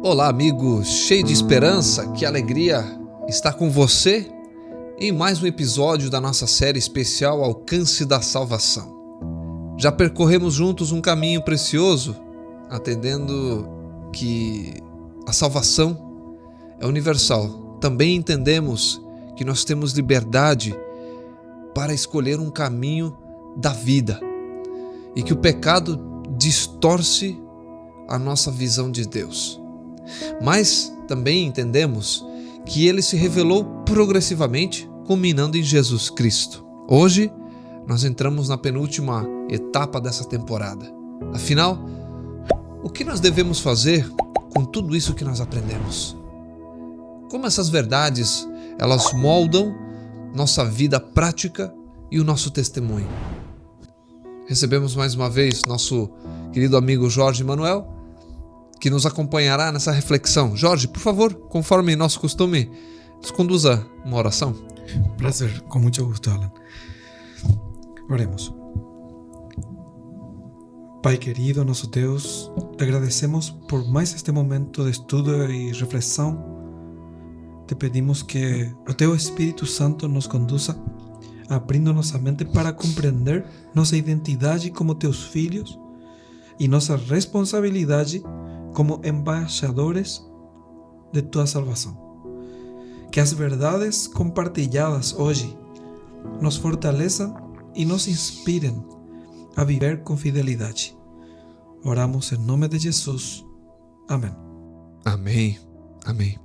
Olá, amigo cheio de esperança, que alegria estar com você em mais um episódio da nossa série especial Alcance da Salvação. Já percorremos juntos um caminho precioso, atendendo que a salvação é universal. Também entendemos que nós temos liberdade para escolher um caminho da vida e que o pecado distorce a nossa visão de Deus. Mas também entendemos que ele se revelou progressivamente, culminando em Jesus Cristo. Hoje, nós entramos na penúltima etapa dessa temporada. Afinal, o que nós devemos fazer com tudo isso que nós aprendemos? Como essas verdades, elas moldam nossa vida prática e o nosso testemunho? Recebemos mais uma vez nosso querido amigo Jorge Manuel, que nos acompanhará nessa reflexão. Jorge, por favor, conforme nosso costume, nos conduza uma oração. Prazer, com muito gosto, Alan. Oremos. Pai querido, nosso Deus, te agradecemos por mais este momento de estudo e reflexão. Te pedimos que o teu Espírito Santo nos conduza, abrindo nossa mente para compreender nossa identidade como teus filhos e nossa responsabilidade como embaixadores de tua salvação. Que as verdades compartilhadas hoje nos fortaleçam e nos inspirem a viver com fidelidade. Oramos em nome de Jesus. Amém. Amém. Amém.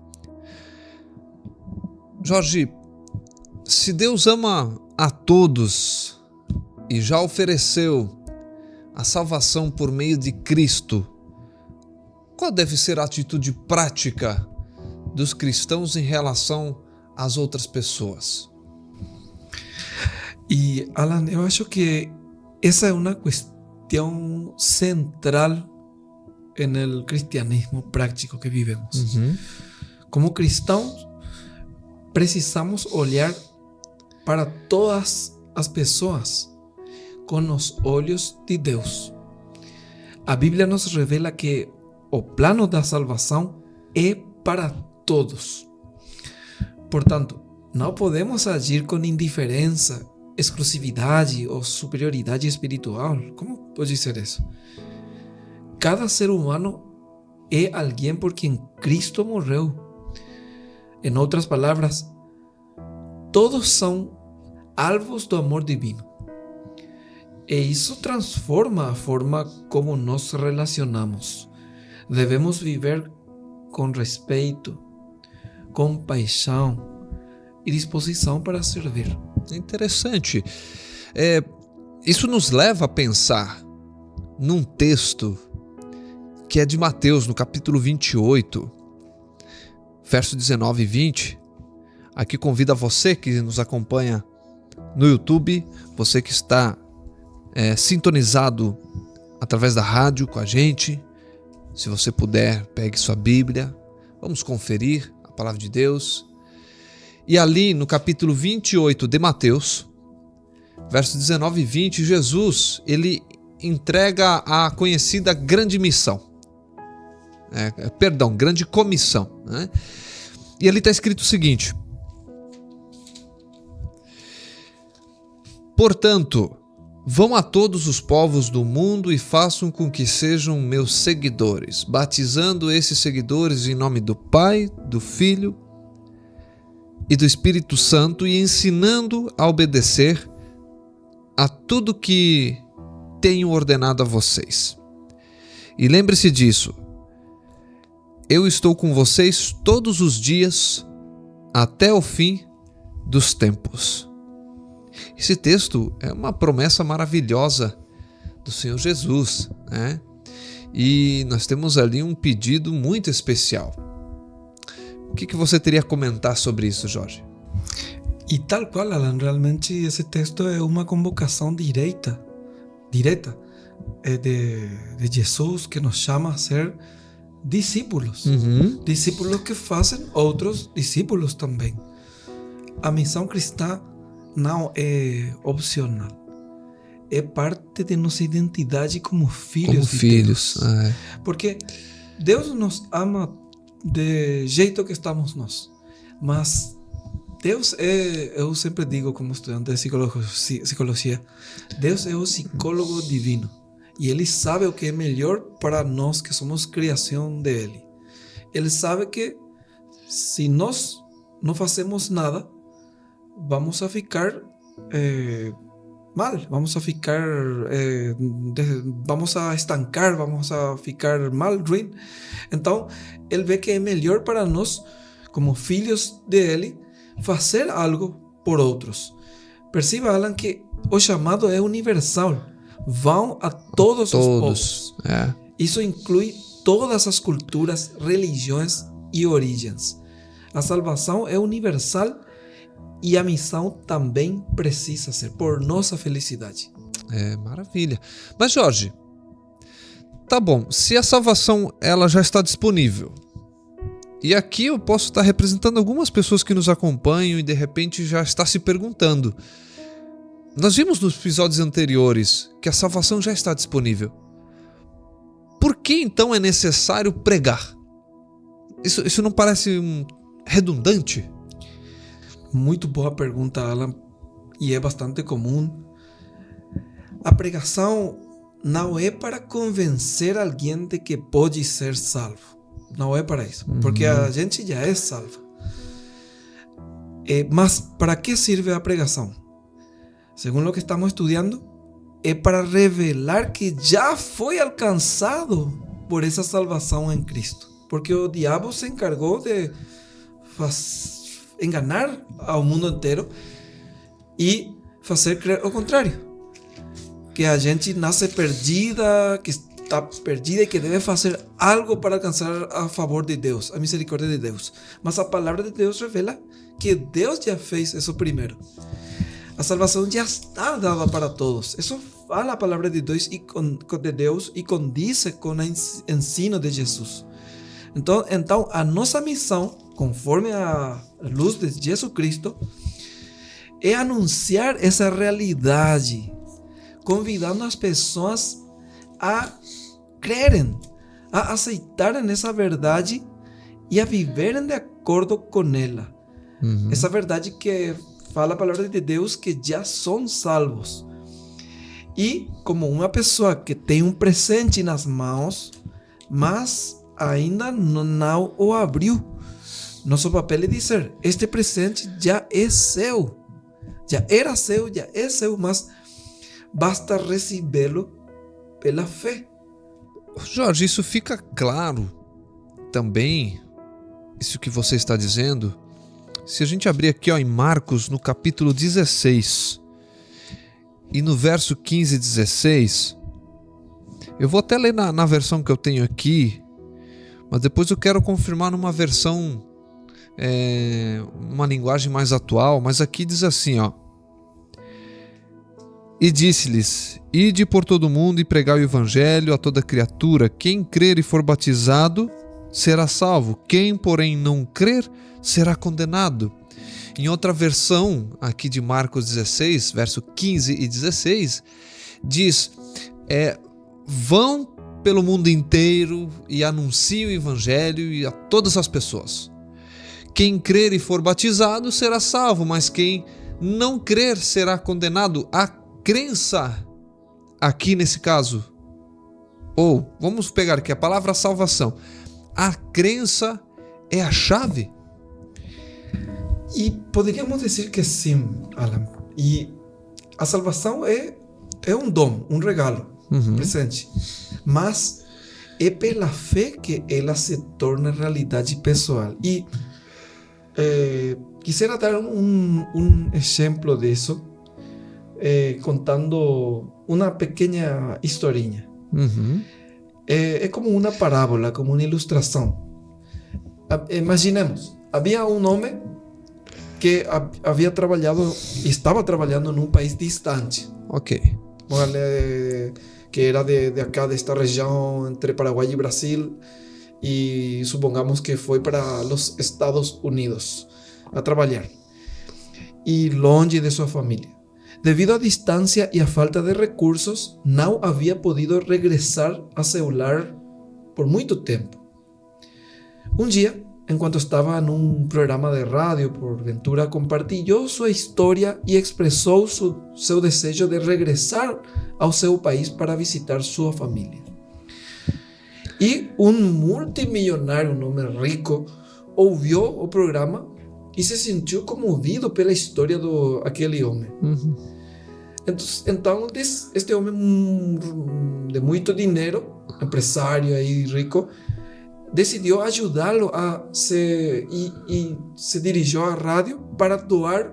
Jorge, se Deus ama a todos e já ofereceu a salvação por meio de Cristo, qual deve ser a atitude prática dos cristãos em relação às outras pessoas? E, Alan, eu acho que essa é uma questão central no cristianismo prático que vivemos. Como cristãos, precisamos olhar para todas as pessoas com os olhos de Deus. A Bíblia nos revela que o plano da salvação é para todos. Portanto, não podemos agir com indiferença, exclusividade ou superioridade espiritual. Como pode ser isso? Cada ser humano é alguém por quem Cristo morreu. Em outras palavras, todos são alvos do amor divino. E isso transforma a forma como nos relacionamos. Devemos viver com respeito, compaixão e disposição para servir. É interessante. Isso nos leva a pensar num texto que é de Mateus, no capítulo 28, verso 19 e 20. Aqui convido a você que nos acompanha no YouTube, você que está sintonizado através da rádio com a gente. Se você puder, pegue sua Bíblia, vamos conferir a palavra de Deus. E ali no capítulo 28 de Mateus, versos 19 e 20, Jesus, ele entrega a conhecida grande missão. Grande comissão. Né? E ali está escrito o seguinte: portanto, vão a todos os povos do mundo e façam com que sejam meus seguidores, batizando esses seguidores em nome do Pai, do Filho e do Espírito Santo e ensinando a obedecer a tudo que tenho ordenado a vocês. E lembre-se disso, eu estou com vocês todos os dias até o fim dos tempos. Esse texto é uma promessa maravilhosa do Senhor Jesus, né? E nós temos ali um pedido muito especial. O que você teria a comentar sobre isso, Jorge? E tal qual, Alan, realmente esse texto é uma convocação direta de Jesus, que nos chama a ser discípulos. Discípulos que fazem outros discípulos também. A missão cristã não é opcional. É parte de nossa identidade como filhos de Deus. É. Porque Deus nos ama de jeito que estamos nós. Mas Deus eu sempre digo como estudante de psicologia, Deus é o psicólogo divino. E Ele sabe o que é melhor para nós que somos criação dele. Ele sabe que se nós não fazemos nada, vamos a ficar mal, vamos a ficar, vamos a estancar, vamos a ficar mal, ruim. Então, Ele vê que é melhor para nós, como filhos dele, fazer algo por outros. Perceba, Alan, que o chamado é universal. Vão a todos os povos. Isso inclui todas as culturas, religiões e origens. A salvação é universal e a missão também precisa ser por nossa felicidade. Maravilha. Mas Jorge, tá bom, se a salvação ela já está disponível, e aqui eu posso estar representando algumas pessoas que nos acompanham e de repente já está se perguntando, nós vimos nos episódios anteriores que a salvação já está disponível. Por que então é necessário pregar? Isso não parece redundante? Muito boa pergunta, Alan, e é bastante comum. A pregação não é para convencer alguém de que pode ser salvo. Não é para isso, porque a gente já é salva. Mas para que serve a pregação? Segundo o que estamos estudando, é para revelar que já foi alcançado por essa salvação em Cristo. Porque o diabo se encargou de enganar ao mundo inteiro e fazer crer o contrário. Que a gente nasce perdida, que está perdida e que deve fazer algo para alcançar a favor de Deus, a misericórdia de Deus. Mas a palavra de Deus revela que Deus já fez isso primeiro. A salvação já está dada para todos. Isso fala a palavra de Deus e condiz com o ensino de Jesus. Então, a nossa missão, conforme a luz de Jesus Cristo, é anunciar essa realidade, convidando as pessoas a crerem, a aceitarem essa verdade e a viverem de acordo com ela. Essa verdade que fala a palavra de Deus, que já são salvos. E como uma pessoa que tem um presente nas mãos, mas ainda não o abriu, nosso papel é dizer, este presente já é seu, já era seu, já é seu, mas basta recebê-lo pela fé. Jorge, isso fica claro também, isso que você está dizendo, se a gente abrir aqui em Marcos, no capítulo 16, e no verso 15 e 16, eu vou até ler na versão que eu tenho aqui, mas depois eu quero confirmar numa versão, uma linguagem mais atual, mas aqui diz assim, E disse-lhes, ide por todo o mundo e pregai o evangelho a toda criatura, quem crer e for batizado será salvo, quem porém não crer será condenado. Em outra versão, aqui de Marcos 16, verso 15 e 16, diz, vão pelo mundo inteiro e anunciem o evangelho a todas as pessoas. Quem crer e for batizado será salvo, mas quem não crer será condenado. A crença, aqui nesse caso, ou vamos pegar aqui a palavra salvação, a crença é a chave? E poderíamos dizer que sim, Alan. E a salvação é um dom, um regalo, presente. Mas é pela fé que ela se torna realidade pessoal. E quisiera dar un ejemplo de eso, contando una pequeña historinha. Es como una parábola, como una ilustración. Imaginemos, había un hombre que había trabajado y estaba trabajando en un país distante. Ok. Que era de acá, de esta región entre Paraguay y Brasil. Y supongamos que fue para los Estados Unidos a trabalhar. E longe de sua família. Devido à distância e à falta de recursos, não havia podido regressar a seu lar por muito tempo. Um dia, enquanto estava num programa de rádio, porventura compartilhou sua história e expressou seu desejo de regressar ao seu país para visitar sua família. E um multimilionário, um homem rico, ouviu o programa e se sentiu comovido pela história daquele homem. Então, este homem de muito dinheiro, empresário aí rico, decidiu ajudá-lo e se dirigiu à rádio para doar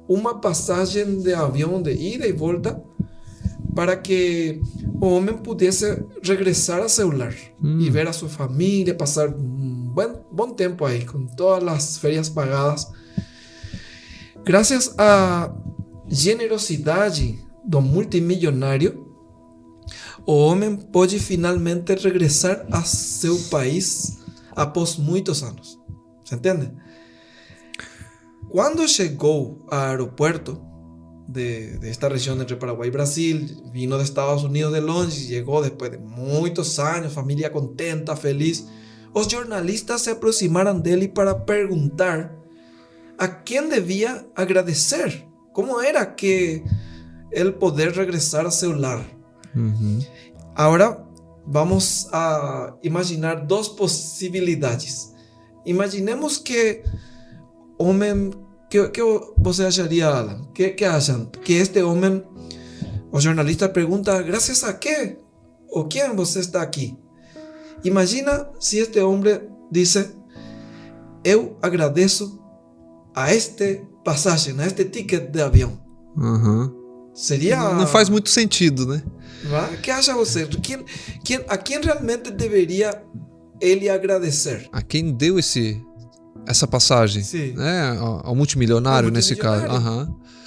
uma passagem de avião de ida e volta para que o homem pudesse regressar a seu lar e ver a sua família, passar um bom tempo aí, com todas as férias pagadas. Graças à generosidade do multimilionário, o homem pôde finalmente regressar a seu país após muitos anos. ¿Se entende? Quando chegou ao aeroporto de esta região entre Paraguai e Brasil, vino de Estados Unidos de longe, chegou depois de muitos anos, família contenta, feliz. Os jornalistas se aproximaram dele para perguntar a quem devia agradecer. Como era que ele poder regressar a seu lar? Agora vamos a imaginar duas possibilidades. Imaginemos que homem, que você acharia, Alan? Que acham? Que este homem, o jornalista pergunta, graças a quê? Ou quem você está aqui? Imagina se este homem disse, eu agradeço a este passagem, a este ticket de avião. Seria... Não faz muito sentido, né? O que acha você? A quem realmente deveria ele agradecer? A quem deu essa passagem? Sim. Né? Ao multimilionário, nesse caso.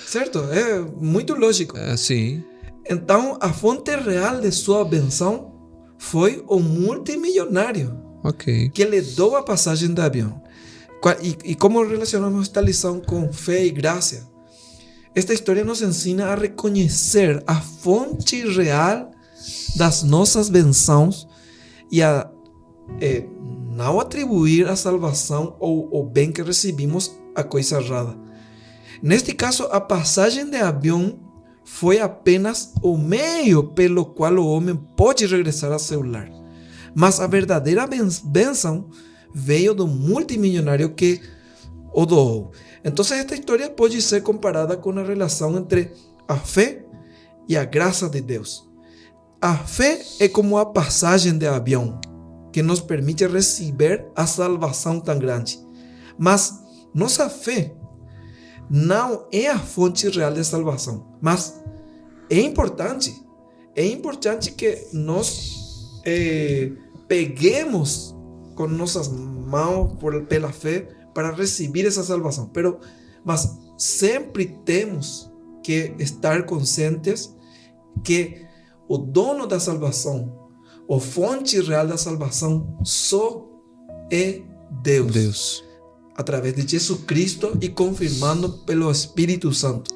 Certo? É muito lógico. Sim. Então, a fonte real de sua benção foi o multimilionário que lhe deu a passagem de avião. E como relacionamos esta lição com fé e graça? Esta história nos ensina a reconhecer a fonte real das nossas bênçãos e a não atribuir a salvação ou o bem que recebimos a coisa errada. Neste caso, a passagem de avião foi apenas o meio pelo qual o homem pode regressar a seu lar. Mas a verdadeira bênção veio do multimilionário que o doou. Então, esta história pode ser comparada com a relação entre a fé e a graça de Deus. A fé é como a passagem de avião que nos permite receber a salvação tão grande. Mas nossa fé não é a fonte real de salvação. Mas é importante que nós peguemos com nossas mãos pela fé para receber essa salvação. Mas sempre temos que estar conscientes que o dono da salvação, a fonte real da salvação, só é Deus. Através de Jesus Cristo e confirmando pelo Espírito Santo.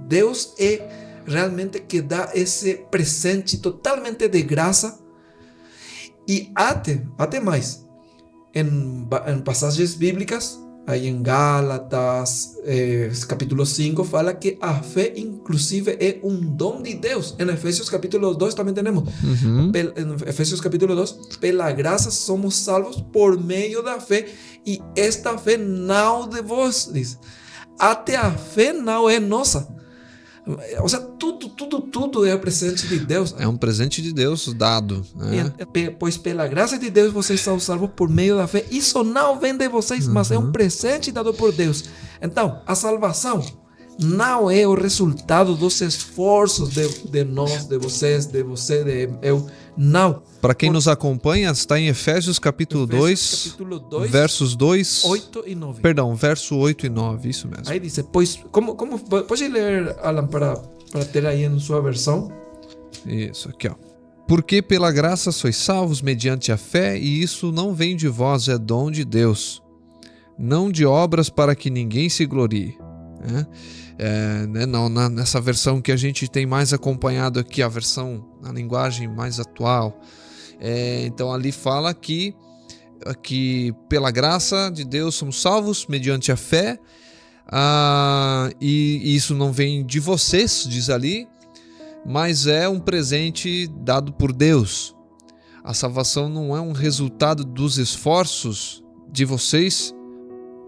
Deus é realmente que dá esse presente totalmente de graça. E até mais. Em passagens bíblicas, aí em Gálatas, capítulo 5, fala que a fé inclusive é um dom de Deus. Em Efésios capítulo 2 também temos. Em Efésios capítulo 2, pela graça somos salvos por meio da fé, e esta fé não de vós, diz. Até a fé não é nossa. Ou seja, tudo é presente de Deus. É um presente de Deus dado, né? Pois pela graça de Deus vocês são salvos por meio da fé. Isso não vem de vocês, mas é um presente dado por Deus. Então, a salvação não é o resultado dos esforços de nós, de vocês, de você, de eu. Não. Para quem nos acompanha, está em Efésios capítulo 2, versos 2, 8 e 9. Perdão, verso 8 e 9, isso mesmo. Aí diz, pois, como pode ler, Alan, para ter aí em sua versão? Isso, aqui, ó. Porque pela graça sois salvos mediante a fé, e isso não vem de vós, é dom de Deus, não de obras para que ninguém se glorie. Nessa versão que a gente tem mais acompanhado aqui, a linguagem mais atual, então ali fala que que pela graça de Deus somos salvos mediante a fé, e isso não vem de vocês, diz ali, mas é um presente dado por Deus. A salvação não é um resultado dos esforços de vocês,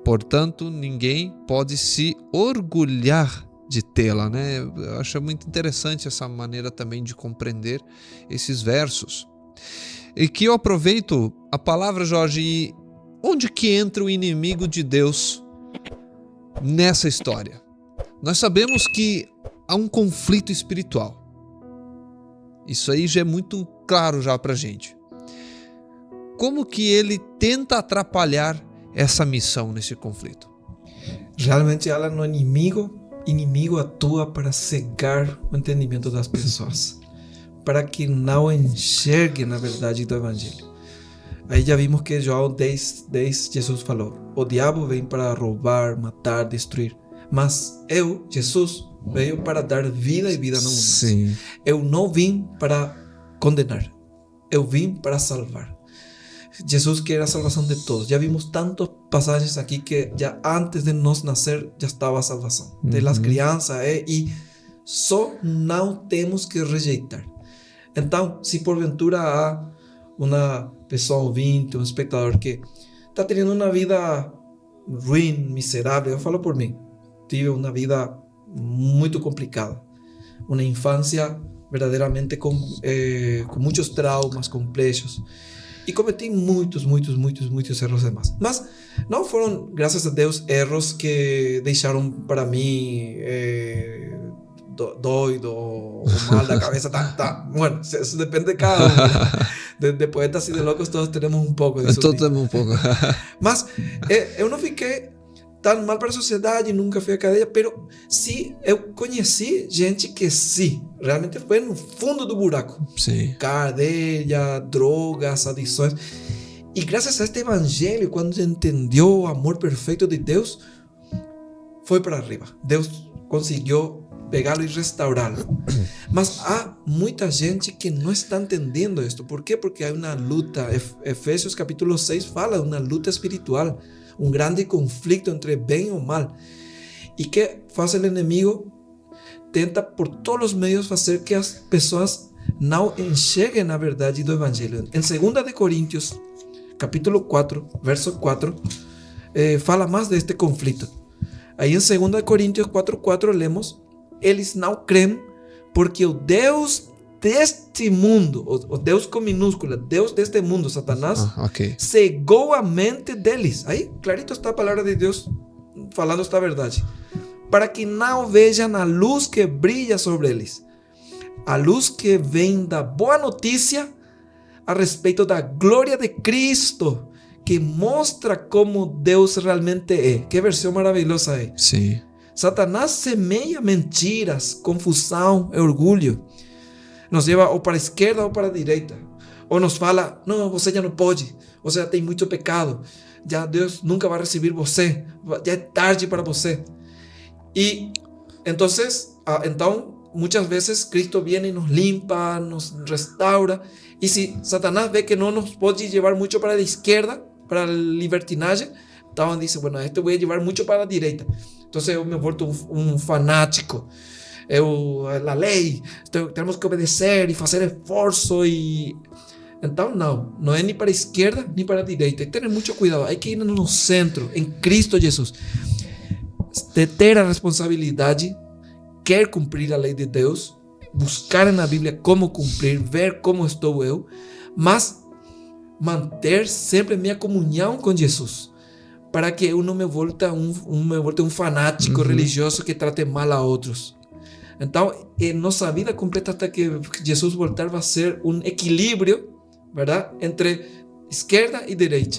portanto, ninguém pode se orgulhar de tê-la, né? Eu acho muito interessante essa maneira também de compreender esses versos. E que eu aproveito a palavra, Jorge, e onde que entra o inimigo de Deus nessa história? Nós sabemos que há um conflito espiritual. Isso aí já é muito claro já pra gente. Como que ele tenta atrapalhar essa missão nesse conflito? Realmente, Alan, o inimigo atua para cegar o entendimento das pessoas, para que não enxerguem a verdade do Evangelho. Aí já vimos que João 10, Jesus falou: o diabo vem para roubar, matar, destruir, mas eu, Jesus, veio para dar vida e vida no mundo. Sim. Eu não vim para condenar, eu vim para salvar. Jesus quer a salvação de todos. Já vimos tantas passagens aqui que já antes de nós nascer já estava a salvação. De las crianças, e só não temos que rejeitar. Então, se porventura há uma pessoa ouvinte, um espectador que está tendo uma vida ruim, miserável, eu falo por mim, tive uma vida muito complicada, uma infância verdadeiramente com muitos traumas complexos, e cometi muitos erros demais. Mas não foram, graças a Deus, erros que deixaram para mim doido ou mal da cabeça. Bueno, isso depende de cada um. De poetas e de loucos todos temos um pouco disso. Todos temos um pouco. Mas eu não fiquei tão mal para a sociedade, nunca fui à cadeia, mas sim, eu conheci gente que sim, realmente foi no fundo do buraco. Sim. Cadeia, drogas, adições. E graças a este evangelho, quando entendeu o amor perfeito de Deus, foi para arriba. Deus conseguiu pegá-lo e restaurá-lo. Mas há muita gente que não está entendendo isto. ¿Por quê? Porque há uma luta. Efésios capítulo 6 fala de uma luta espiritual, um grande conflito entre bem e mal. E que faz o inimigo? Tenta por todos os meios fazer que as pessoas não enxerguem a verdade do evangelho. Em 2 de Coríntios, capítulo 4, verso 4, fala mais deste conflito. Aí em 2 de Coríntios 4:4 lemos: eles não creem porque o Deus deste mundo, o Deus com minúscula, Deus deste mundo, Satanás, cegou a mente deles. Aí clarito está a palavra de Deus falando esta verdade, para que não vejam a luz que brilha sobre eles, a luz que vem da boa notícia a respeito da glória de Cristo, que mostra como Deus realmente é. Que versão maravilhosa é. Sim. Satanás semeia mentiras, confusão e orgulho. Nos leva ou para a esquerda ou para a direita. Ou nos fala: não, você já não pode, você já tem muito pecado, já Deus nunca vai receber você, já é tarde para você. E então muitas vezes Cristo vem e nos limpa, nos restaura. E se Satanás vê que não nos pode levar muito para a esquerda, para a libertinagem, então diz: bueno, este vou levar muito para a direita. Então eu me volto um fanático. A lei, temos que obedecer e fazer esforço. Então não é nem para a esquerda nem para a direita. Tem que ter muito cuidado. Hay que ir no centro, em Cristo Jesus. De ter a responsabilidade, quer cumprir a lei de Deus, buscar na Bíblia como cumprir, ver como estou eu, mas manter sempre minha comunhão com Jesus, para que eu não me volte um fanático religioso que trate mal a outros. Então, nossa vida completa até que Jesus voltar vai ser um equilíbrio, verdade? Entre esquerda e direita.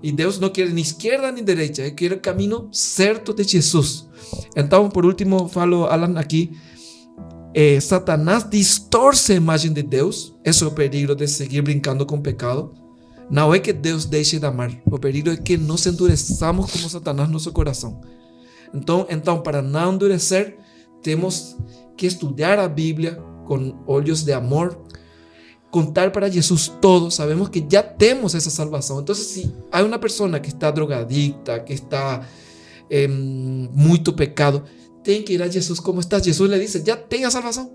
E Deus não quer nem esquerda nem direita, Ele quer o caminho certo de Jesus. Então, por último, falo, Alan, aqui, Satanás distorce a imagem de Deus. Esse é o perigo de seguir brincando com o pecado. Não é que Deus deixe de amar, o perigo é que nos endureçamos como Satanás no nosso coração. Então, para não endurecer, temos que estudar a Bíblia com olhos de amor contar para Jesús todo, sabemos que ya tenemos esa salvación. Entonces, si hay una persona que está drogadicta, que está mucho pecado, tiene que ir a Jesús. ¿Cómo estás? Jesús le dice, ya tenga salvación.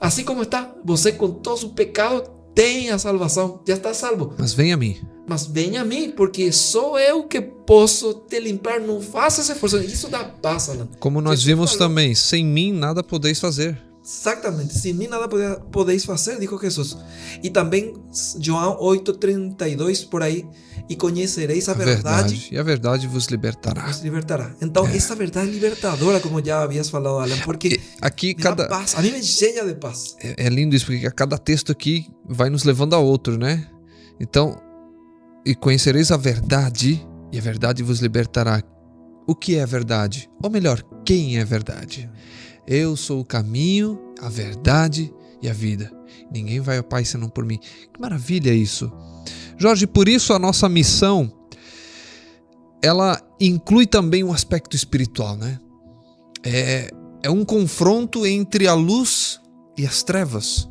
Así como está, você con todo su pecado, tenha salvação, já está salvo. Mas venha a mim. Mas venha a mim, porque sou eu que posso te limpar. Não faça esse esforço. Isso dá paz, Alan. Como nós vimos também, sem mim nada podeis fazer. Exatamente, sem mim nada podeis fazer, dijo Jesus. E também João 8:32 por aí, e conhecereis a verdade. E a verdade vos libertará. Vos libertará. Então, essa verdade é libertadora, como já havias falado, Alan, porque aqui me dá paz, a mim me cheia de paz. É lindo isso, porque cada texto aqui vai nos levando a outro, né? Então, e conhecereis a verdade, e a verdade vos libertará. O que é a verdade? Ou melhor, quem é a verdade? Eu sou o caminho, a verdade e a vida. Ninguém vai ao Pai senão por mim. Que maravilha isso. Jorge, por isso a nossa missão, ela inclui também um aspecto espiritual, né? É um confronto entre a luz e as trevas.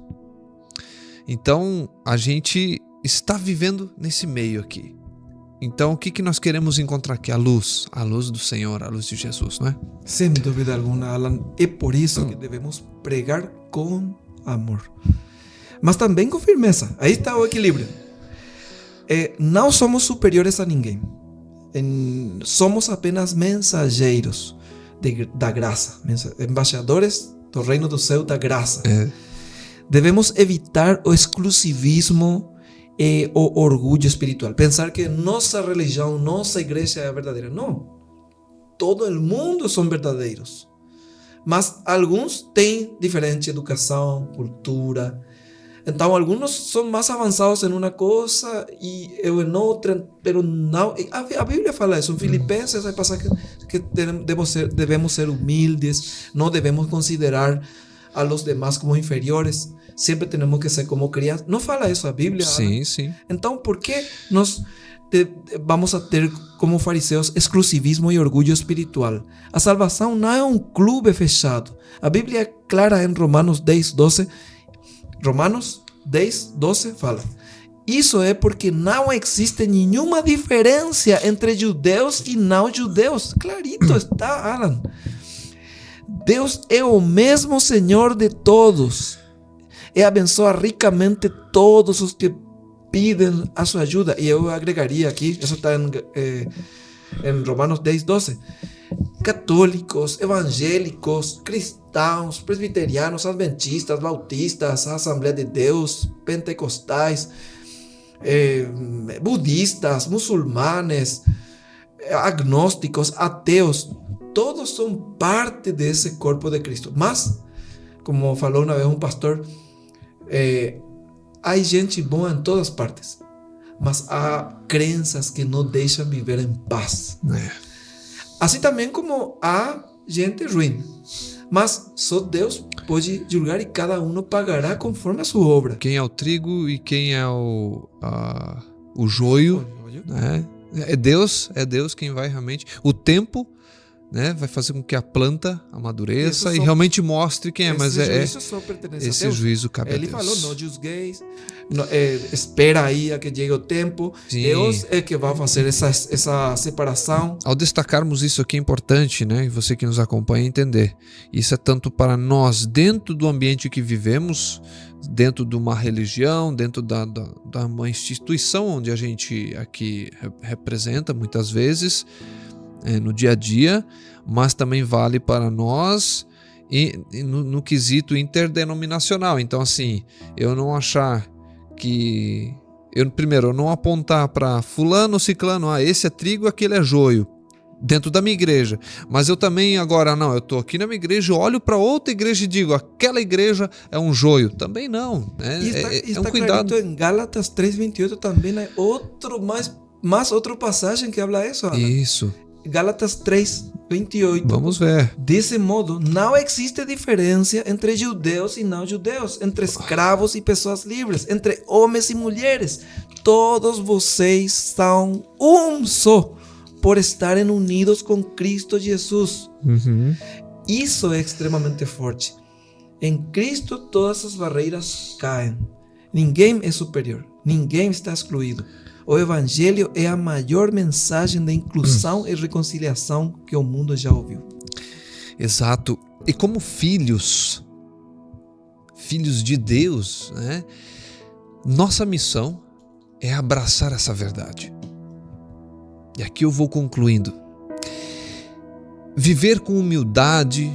Então, a gente está vivendo nesse meio aqui. Então, o que nós queremos encontrar aqui? A luz do Senhor, a luz de Jesus, não é? Sem dúvida alguma, Alan. É por isso que devemos pregar com amor, mas também com firmeza. Aí está o equilíbrio. Não somos superiores a ninguém. Somos apenas mensageiros da graça, embaixadores do reino do céu da graça. Devemos evitar o exclusivismo e o orgulho espiritual. Pensar que nossa religião, nossa igreja é a verdadeira. Não. Todo o mundo são verdadeiros. Mas alguns têm diferente educação, cultura. Então, alguns são mais avançados em uma coisa e eu em outra. Mas não. A Bíblia fala isso. Em Filipenses vai passar que devemos ser humildes. Não devemos considerar a los demás como inferiores. Sempre temos que ser como crianças. Não fala isso a Bíblia? Sim, sim. Então, por que nós vamos a ter como fariseus exclusivismo e orgulho espiritual? A salvação não é um clube fechado. A Bíblia é clara em Romanos 10:12. Romanos 10:12 fala: isso é porque não existe nenhuma diferença entre judeus e não judeus. Clarito está, Alan. Deus é o mesmo Senhor de todos. E abençoa ricamente todos os que pedem a sua ajuda. E eu agregaria aqui, isso está em Romanos 10:12. Católicos, evangélicos, cristãos, presbiterianos, adventistas, bautistas, Assembleia de Deus, pentecostais, budistas, muçulmanes, agnósticos, ateus, todos são parte desse corpo de Cristo. Mas, como falou uma vez um pastor, há gente boa em todas partes, mas há crenças que não deixam viver em paz. Assim também como há gente ruim, mas só Deus pode julgar e cada um pagará conforme a sua obra. Quem é o trigo e quem é o joio, né? É Deus quem vai realmente. O tempo, né, vai fazer com que a planta amadureça e realmente mostre quem é, mas esse juízo cabe a Deus. Ele falou, não julgueis, espera aí a que chegue o tempo. Sim. Deus é que vai fazer essa separação. Ao destacarmos isso aqui é importante, né, e você que nos acompanha entender, isso é tanto para nós dentro do ambiente que vivemos, dentro de uma religião, dentro da uma instituição onde a gente aqui representa muitas vezes, no dia a dia, mas também vale para nós e no quesito interdenominacional. Então, assim, eu não achar que... Primeiro, eu não apontar para fulano, ciclano, esse é trigo, aquele é joio, dentro da minha igreja. Mas eu também agora, não, eu estou aqui na minha igreja, olho para outra igreja e digo, aquela igreja é um joio. Também não. É um cuidado. Em Gálatas 3:28 também é mais outra passagem que habla isso. Ana. Isso. Gálatas 3:28. Vamos ver. Desse modo, não existe diferença entre judeus e não judeus, entre escravos e pessoas livres, entre homens e mulheres. Todos vocês são um só, por estarem unidos com Cristo Jesus. Isso é extremamente forte. Em Cristo todas as barreiras caem. Ninguém é superior, ninguém está excluído. O Evangelho é a maior mensagem de inclusão e reconciliação que o mundo já ouviu. Exato. E como filhos de Deus, né? Nossa missão é abraçar essa verdade. E aqui eu vou concluindo. Viver com humildade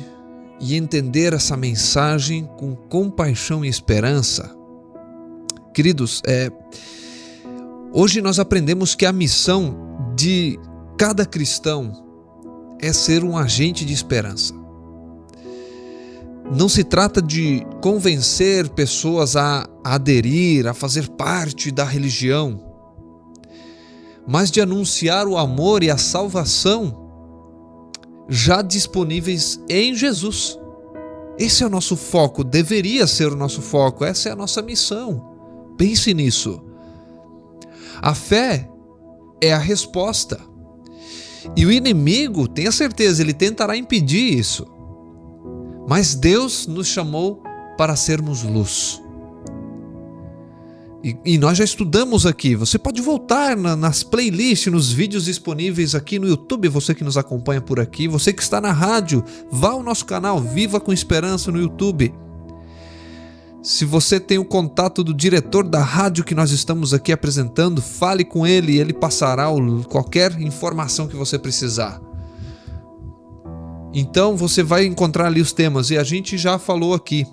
e entender essa mensagem com compaixão e esperança. Queridos, hoje nós aprendemos que a missão de cada cristão é ser um agente de esperança. Não se trata de convencer pessoas a aderir, a fazer parte da religião, mas de anunciar o amor e a salvação já disponíveis em Jesus. Esse é o nosso foco, deveria ser o nosso foco, essa é a nossa missão. Pense nisso. A fé é a resposta. E o inimigo, tenha certeza, ele tentará impedir isso. Mas Deus nos chamou para sermos luz. E nós já estudamos aqui. Você pode voltar nas playlists, nos vídeos disponíveis aqui no YouTube, você que nos acompanha por aqui, você que está na rádio, vá ao nosso canal Viva com Esperança no YouTube. Se você tem o contato do diretor da rádio que nós estamos aqui apresentando, fale com ele e ele passará qualquer informação que você precisar. Então você vai encontrar ali os temas e a gente já falou aqui.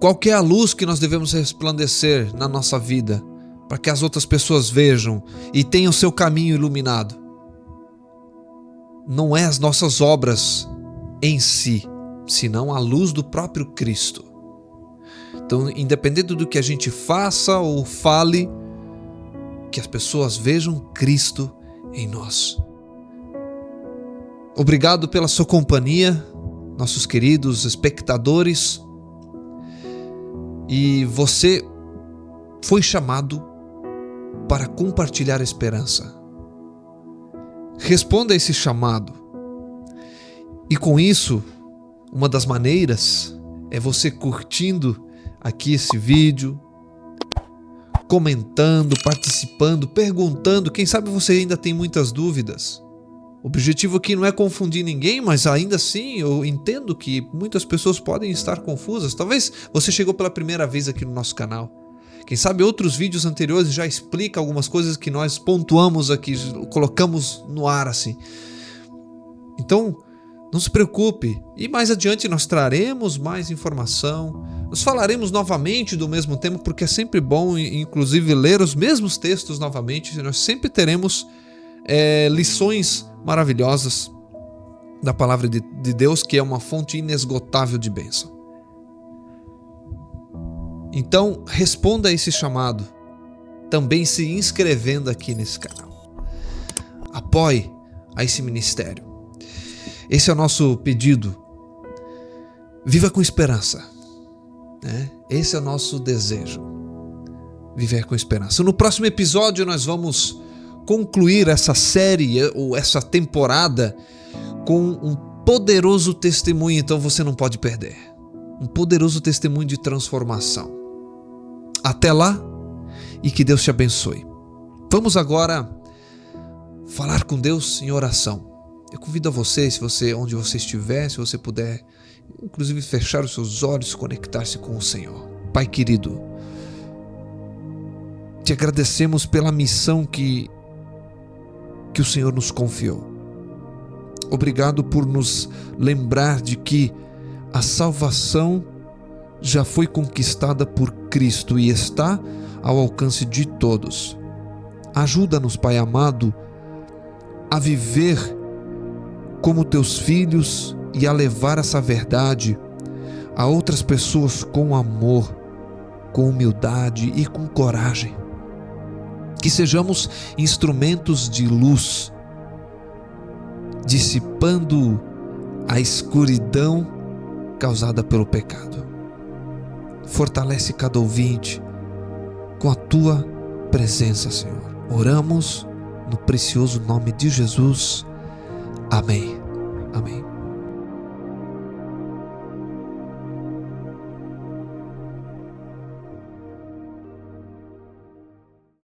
Qual que é a luz que nós devemos resplandecer na nossa vida para que as outras pessoas vejam e tenham o seu caminho iluminado? Não é as nossas obras em si, senão a luz do próprio Cristo. Então, independente do que a gente faça ou fale, que as pessoas vejam Cristo em nós. Obrigado pela sua companhia, nossos queridos espectadores. E você foi chamado para compartilhar a esperança. Responda a esse chamado. E com isso, uma das maneiras é você curtindo aqui esse vídeo, comentando, participando, perguntando. Quem sabe você ainda tem muitas dúvidas. O objetivo aqui não é confundir ninguém, mas ainda assim eu entendo que muitas pessoas podem estar confusas. Talvez você chegou pela primeira vez aqui no nosso canal. Quem sabe outros vídeos anteriores já explicam algumas coisas que nós pontuamos aqui, colocamos no ar assim. Então, não se preocupe. E mais adiante nós traremos mais informação. Nós falaremos novamente do mesmo tema, porque é sempre bom, inclusive, ler os mesmos textos novamente. Nós sempre teremos lições maravilhosas da palavra de Deus, que é uma fonte inesgotável de bênção. Então, responda a esse chamado, também se inscrevendo aqui nesse canal. Apoie a esse ministério. Esse é o nosso pedido. Viva com esperança, né? Esse é o nosso desejo. Viver com esperança. No próximo episódio nós vamos concluir essa série ou essa temporada com um poderoso testemunho, então você não pode perder. Um poderoso testemunho de transformação. Até lá e que Deus te abençoe. Vamos agora falar com Deus em oração. Eu convido a você, onde você estiver, se você puder, inclusive fechar os seus olhos, conectar-se com o Senhor. Pai querido, te agradecemos pela missão que o Senhor nos confiou. Obrigado por nos lembrar de que a salvação já foi conquistada por Cristo e está ao alcance de todos. Ajuda-nos, Pai amado, a viver como teus filhos e a levar essa verdade a outras pessoas com amor, com humildade e com coragem. Que sejamos instrumentos de luz, dissipando a escuridão causada pelo pecado. Fortalece cada ouvinte com a tua presença, Senhor. Oramos no precioso nome de Jesus. Amém. Amém.